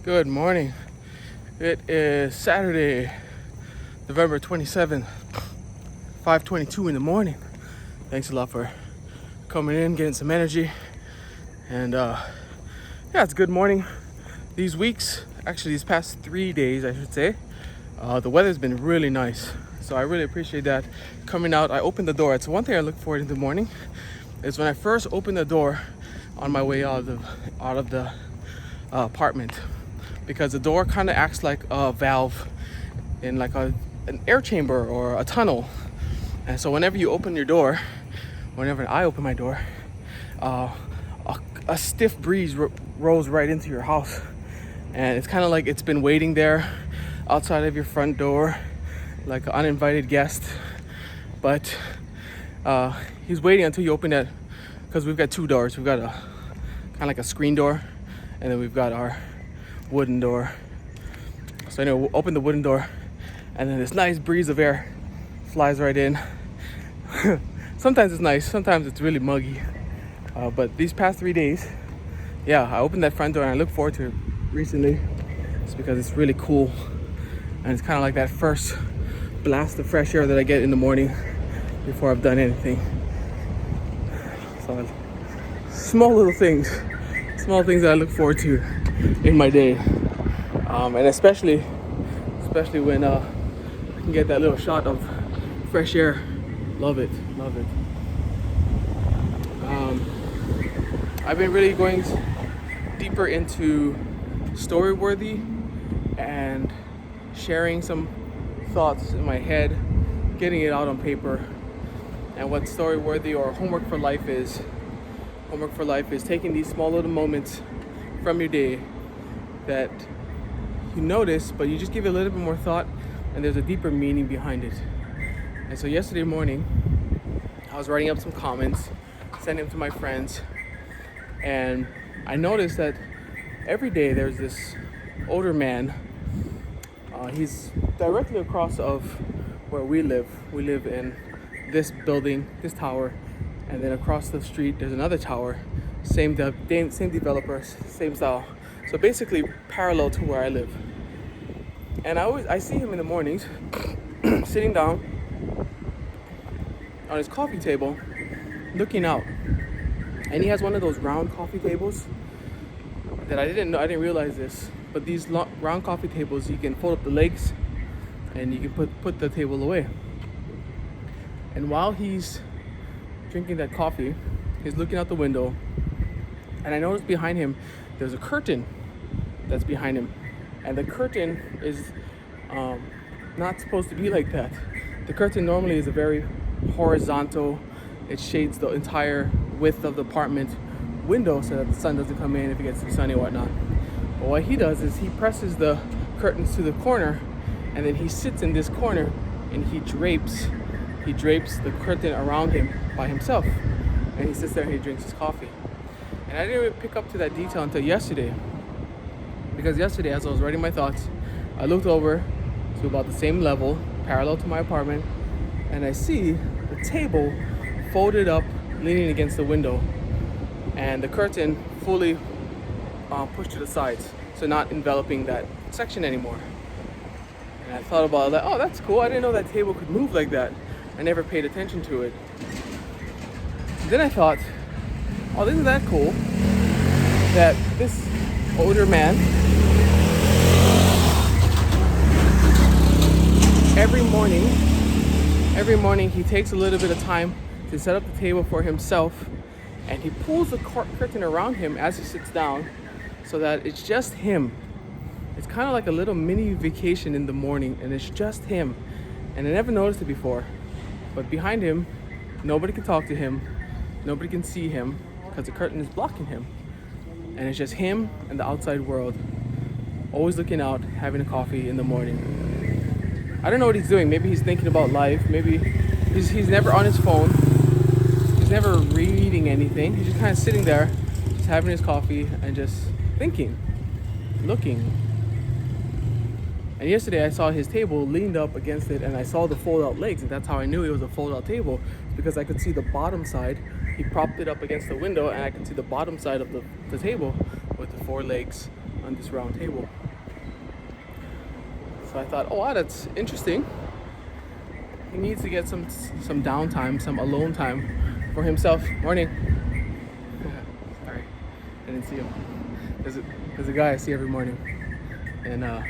Good morning. It is Saturday, November 27th, 5:22 in the morning. Thanks a lot for coming in, getting some energy. And it's a good morning. These weeks, actually these past 3 days, I should say, the weather's been really nice. So I really appreciate that. Coming out, I opened the door. It's one thing I look forward in the morning is when I first open the door on my way out of the apartment, because the door kind of acts like a valve in like an air chamber or a tunnel. And so whenever you open your door, whenever I open my door, a stiff breeze rolls right into your house, and it's kind of like it's been waiting there outside of your front door like an uninvited guest. But he's waiting until you open that, because we've got two doors. We've got a kind of like a screen door, and then we've got our wooden door. So anyway, we'll open the wooden door, and then this nice breeze of air flies right in. Sometimes it's nice, sometimes it's really muggy. But these past 3 days, I opened that front door and I look forward to it recently. It's because it's really cool, and it's kind of like that first blast of fresh air that I get in the morning before I've done anything. So small things that I look forward to in my day, and especially when I can get that little shot of fresh air. Love it. I've been really going deeper into Storyworthy and sharing some thoughts in my head, getting it out on paper. And what Storyworthy or Homework for Life is taking these small little moments from your day that you notice, but you just give it a little bit more thought, and there's a deeper meaning behind it. And so yesterday morning, I was writing up some comments, sending them to my friends, and I noticed that every day there's this older man. He's directly across of where we live. We live in this building, this tower, and then across the street there's another tower, same developers, same style. So basically parallel to where I live. And I see him in the mornings sitting down on his coffee table looking out. And he has one of those round coffee tables that I didn't realize this, but these round coffee tables, you can fold up the legs and you can put the table away. And while he's drinking that coffee, he's looking out the window, and I noticed behind him there's a curtain that's behind him, and the curtain is not supposed to be like that. The curtain normally is a very horizontal. It shades the entire width of the apartment window so that the sun doesn't come in if it gets too sunny or whatnot. But what he does is he presses the curtains to the corner, and then he sits in this corner and he drapes the curtain around him by himself, and he sits there and he drinks his coffee. And I didn't even pick up to that detail until yesterday, because yesterday as I was writing my thoughts, I looked over to about the same level, parallel to my apartment, and I see the table folded up, leaning against the window, and the curtain fully pushed to the sides, so not enveloping that section anymore. And I thought about that. Oh, that's cool. I didn't know that table could move like that. I never paid attention to it. Then I thought, oh, isn't that cool that this older man, every morning he takes a little bit of time to set up the table for himself, and he pulls the curtain around him as he sits down so that it's just him. It's kind of like a little mini vacation in the morning, and it's just him. And I never noticed it before, but behind him, nobody can talk to him, nobody can see him because the curtain is blocking him, and it's just him and the outside world, always looking out, having a coffee in the morning. I don't know what he's doing. Maybe he's thinking about life. Maybe he's never on his phone. He's never reading anything. He's just kind of sitting there, just having his coffee and just thinking, looking. And yesterday I saw his table leaned up against it, and I saw the fold-out legs, and that's how I knew it was a fold-out table, because I could see the bottom side. He propped it up against the window, and I could see the bottom side of the table with the four legs on this round table. So I thought, oh wow, that's interesting. He needs to get some downtime, some alone time for himself. Morning. Sorry, I didn't see him. There's a guy I see every morning, and yeah.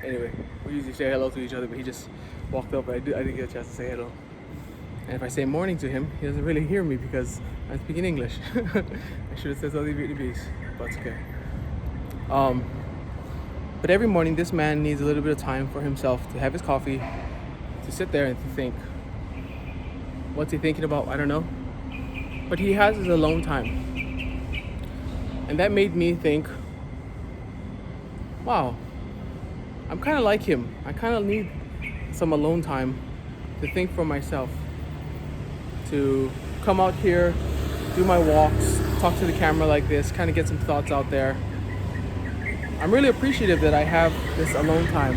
Anyway, we usually say hello to each other, but he just walked up. I didn't get a chance to say hello. And if I say morning to him, he doesn't really hear me because I'm speaking English. I should have said something Vietnamese, but it's okay. But every morning, this man needs a little bit of time for himself to have his coffee, to sit there and to think. What's he thinking about? I don't know. But he has his alone time. And that made me think, wow, I'm kind of like him. I kind of need some alone time to think for myself, to come out here, do my walks, talk to the camera like this, kind of get some thoughts out there. I'm really appreciative that I have this alone time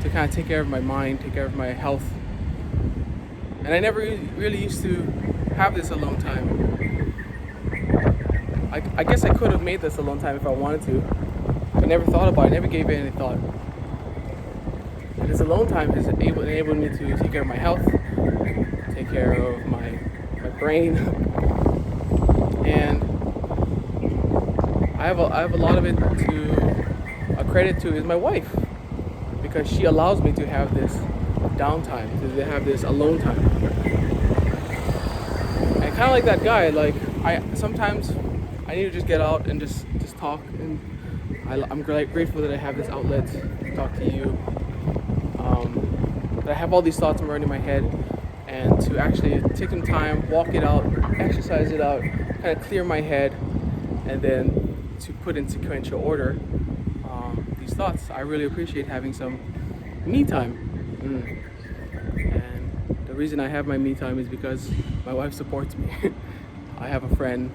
to kind of take care of my mind, take care of my health. And I never really used to have this alone time. I guess I could have made this alone time if I wanted to. I never thought about it, never gave it any thought. And this alone time has enabled me to take care of my health, take care of my brain. And I have a lot of it to credit to is my wife, because she allows me to have this downtime, to have this alone time. And kind of like that guy, like sometimes I need to just get out and just talk, and I'm grateful that I have this outlet to talk to you. That I have all these thoughts running in my head, and to actually take some time, walk it out, exercise it out, kind of clear my head, and then to put in sequential order these thoughts. I really appreciate having some me time. And the reason I have my me time is because my wife supports me. I have a friend,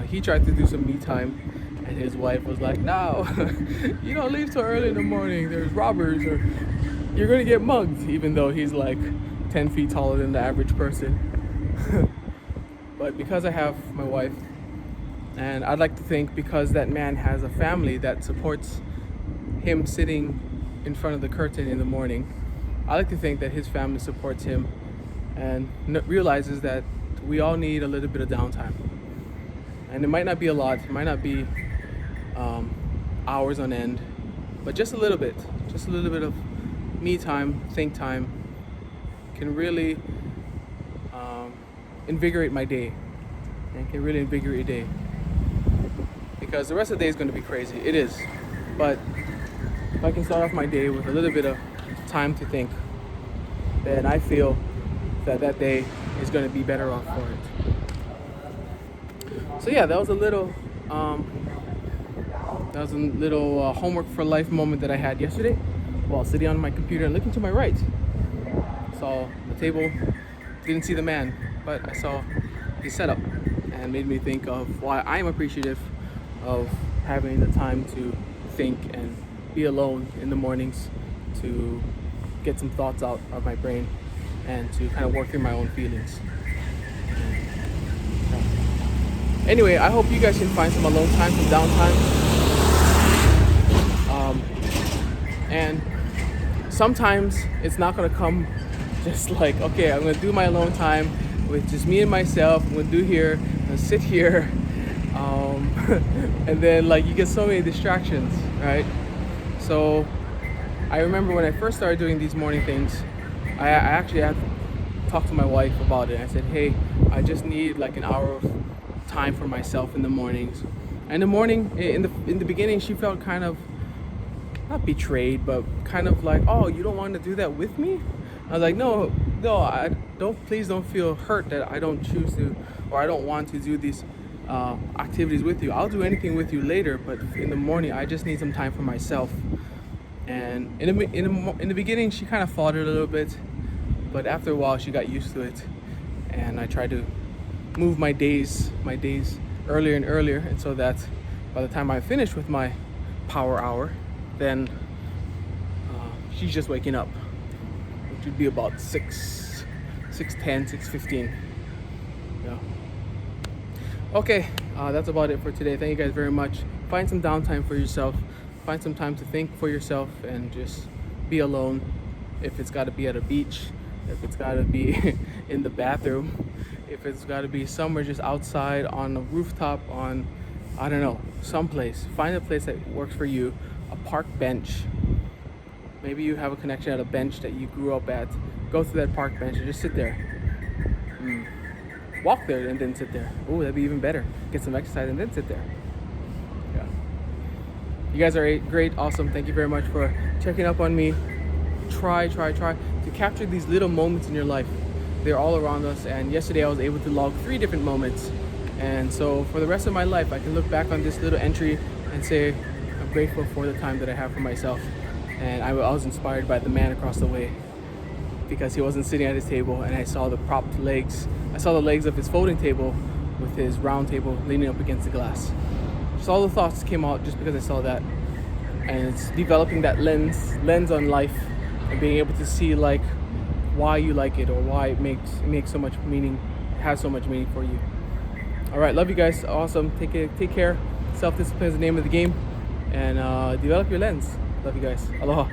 he tried to do some me time, and his wife was like, no, you don't leave so early in the morning, there's robbers, or you're gonna get mugged, even though he's like 10 feet taller than the average person. But because I have my wife, and I'd like to think because that man has a family that supports him sitting in front of the curtain in the morning, I like to think that his family supports him and realizes that we all need a little bit of downtime. And it might not be a lot, it might not be hours on end, but just a little bit of me time, think time can really invigorate my day, and can really invigorate your day. Because the rest of the day is going to be crazy. It is. But if I can start off my day with a little bit of time to think, then I feel that day is going to be better off for it. So yeah, that was a little homework for life moment that I had yesterday while sitting on my computer and looking to my right. Saw the table, didn't see the man, but I saw his setup, and made me think of why I'm appreciative of having the time to think and be alone in the mornings, to get some thoughts out of my brain, and to kind of work through my own feelings. Anyway, I hope you guys can find some alone time, some downtime. And sometimes it's not gonna come just like, okay, I'm gonna do my alone time with just me and myself. I'm gonna do here, I'm gonna sit here. And then like you get so many distractions, right? So I remember when I first started doing these morning things, I actually had to talk to my wife about it. I said, hey, I just need like an hour of time for myself in the mornings. And in the beginning, she felt kind of not betrayed, but kind of like, oh, you don't want to do that with me? I was like, no, please don't feel hurt that I don't choose to, or I don't want to do these activities with you. I'll do anything with you later, but in the morning I just need some time for myself. And in the beginning she kind of fought it a little bit, but after a while she got used to it, and I tried to move my days earlier and earlier, and so that by the time I finish with my power hour, then she's just waking up, which would be about 6:10, 6:15. Yeah. Okay, that's about it for today. Thank you guys very much find some downtime for yourself. Find some time to think for yourself and just be alone. If it's got to be at a beach, if it's got to be in the bathroom, if it's got to be somewhere just outside on a rooftop, on, I don't know, someplace. Find a place that works for you, a park bench. Maybe you have a connection at a bench that you grew up at. Go to that park bench and just sit there. Walk there and then sit there. Oh, that'd be even better. Get some exercise and then sit there. Yeah. You guys are great, awesome. Thank you very much for checking up on me. Try to capture these little moments in your life. They're all around us, and yesterday I was able to log 3 different moments, and so for the rest of my life I can look back on this little entry and say I'm grateful for the time that I have for myself. And I was inspired by the man across the way, because he wasn't sitting at his table, and I saw the propped legs. I saw the legs of his folding table with his round table leaning up against the glass. Just all the thoughts came out just because I saw that, and it's developing that lens on life and being able to see like why you like it or why it makes so much meaning, has so much meaning for you. All right, love you guys. Awesome. Take care. Self-discipline is the name of the game, and develop your lens. Love you guys. Aloha.